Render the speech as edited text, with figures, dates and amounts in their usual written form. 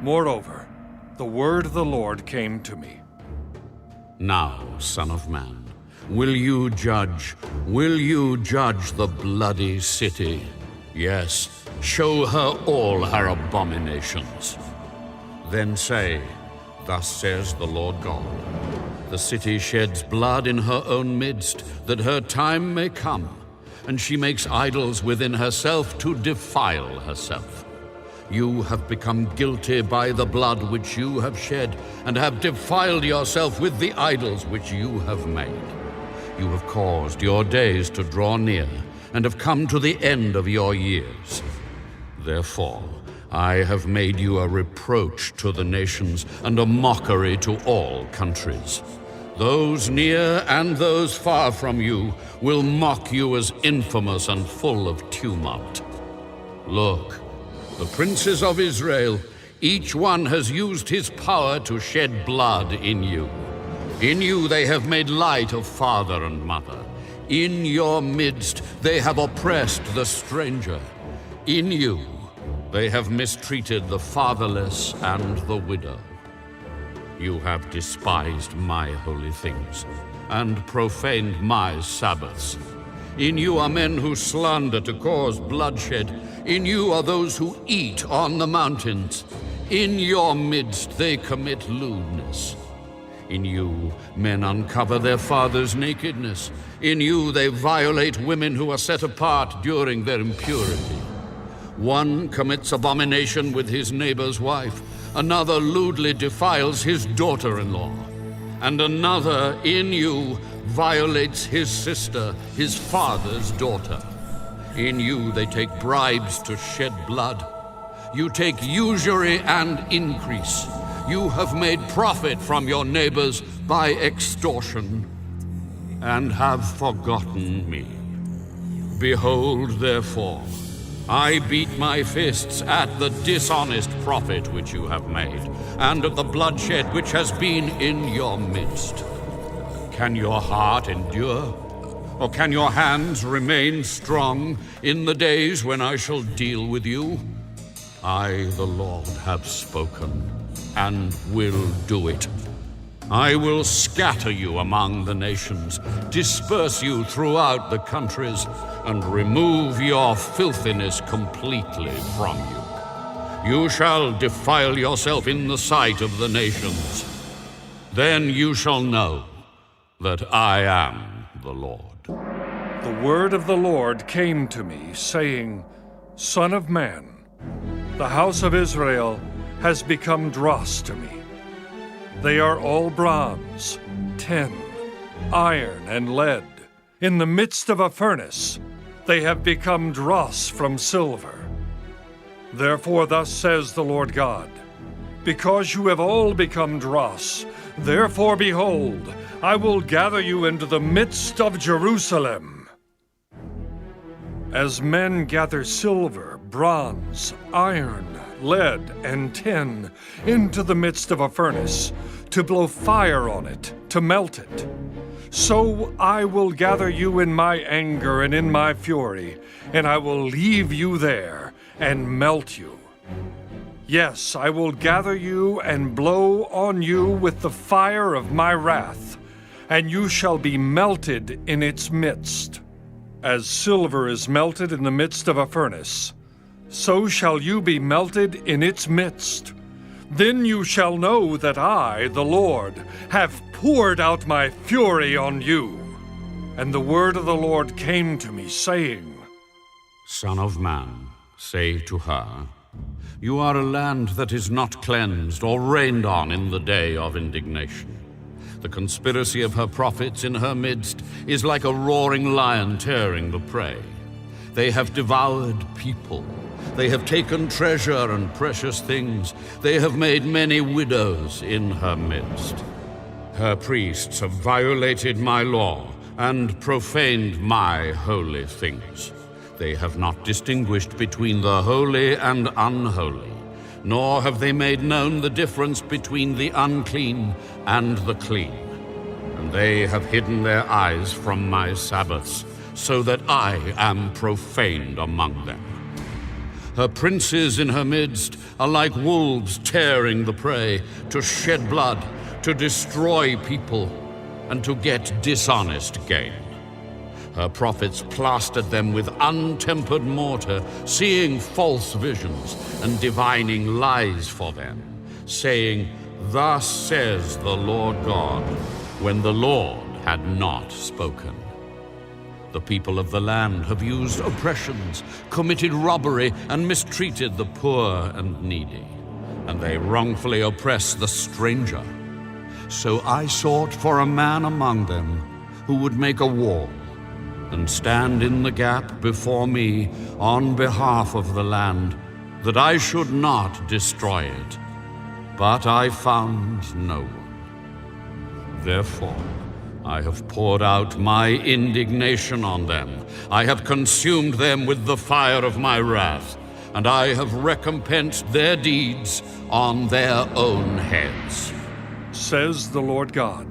Moreover, the word of the Lord came to me. Now, Son of Man, will you judge the bloody city? Yes, show her all her abominations. Then say, Thus says the Lord God, the city sheds blood in her own midst, that her time may come, and she makes idols within herself to defile herself. You have become guilty by the blood which you have shed, and have defiled yourself with the idols which you have made. You have caused your days to draw near, and have come to the end of your years. Therefore, I have made you a reproach to the nations, and a mockery to all countries. Those near and those far from you will mock you as infamous and full of tumult. Look, the princes of Israel, each one has used his power to shed blood in you. In you they have made light of father and mother. In your midst they have oppressed the stranger. In you they have mistreated the fatherless and the widow. You have despised my holy things and profaned my Sabbaths. In you are men who slander to cause bloodshed. In you are those who eat on the mountains. In your midst they commit lewdness. In you men uncover their fathers' nakedness. In you they violate women who are set apart during their impurity. One commits abomination with his neighbor's wife. Another lewdly defiles his daughter-in-law. And another, in you, violates his sister, his father's daughter. In you they take bribes to shed blood. You take usury and increase. You have made profit from your neighbors by extortion, and have forgotten me. Behold, therefore, I beat my fists at the dishonest profit which you have made, and at the bloodshed which has been in your midst. Can your heart endure? Or can your hands remain strong in the days when I shall deal with you? I, the Lord, have spoken, and will do it. I will scatter you among the nations, disperse you throughout the countries, and remove your filthiness completely from you. You shall defile yourself in the sight of the nations. Then you shall know that I am the Lord. The word of the Lord came to me, saying, Son of man, the house of Israel has become dross to me. They are all bronze, tin, iron, and lead. In the midst of a furnace, they have become dross from silver. Therefore thus says the Lord God, because you have all become dross, therefore behold, I will gather you into the midst of Jerusalem. As men gather silver, bronze, iron, lead, and tin into the midst of a furnace, to blow fire on it, to melt it, so I will gather you in my anger and in my fury, and I will leave you there and melt you. Yes, I will gather you and blow on you with the fire of my wrath, and you shall be melted in its midst. As silver is melted in the midst of a furnace, so shall you be melted in its midst. Then you shall know that I, the Lord, have poured out my fury on you. And the word of the Lord came to me, saying, Son of man, say to her, You are a land that is not cleansed or rained on in the day of indignation. The conspiracy of her prophets in her midst is like a roaring lion tearing the prey. They have devoured people. They have taken treasure and precious things. They have made many widows in her midst. Her priests have violated my law and profaned my holy things. They have not distinguished between the holy and unholy, nor have they made known the difference between the unclean and the clean. And they have hidden their eyes from my Sabbaths, so that I am profaned among them. Her princes in her midst are like wolves tearing the prey, to shed blood, to destroy people, and to get dishonest gain. Her prophets plastered them with untempered mortar, seeing false visions and divining lies for them, saying, "Thus says the Lord God," when the Lord had not spoken. The people of the land have used oppressions, committed robbery, and mistreated the poor and needy, and they wrongfully oppress the stranger. So I sought for a man among them who would make a wall and stand in the gap before me on behalf of the land, that I should not destroy it. But I found no one. Therefore, I have poured out my indignation on them. I have consumed them with the fire of my wrath, and I have recompensed their deeds on their own heads. Says the Lord God.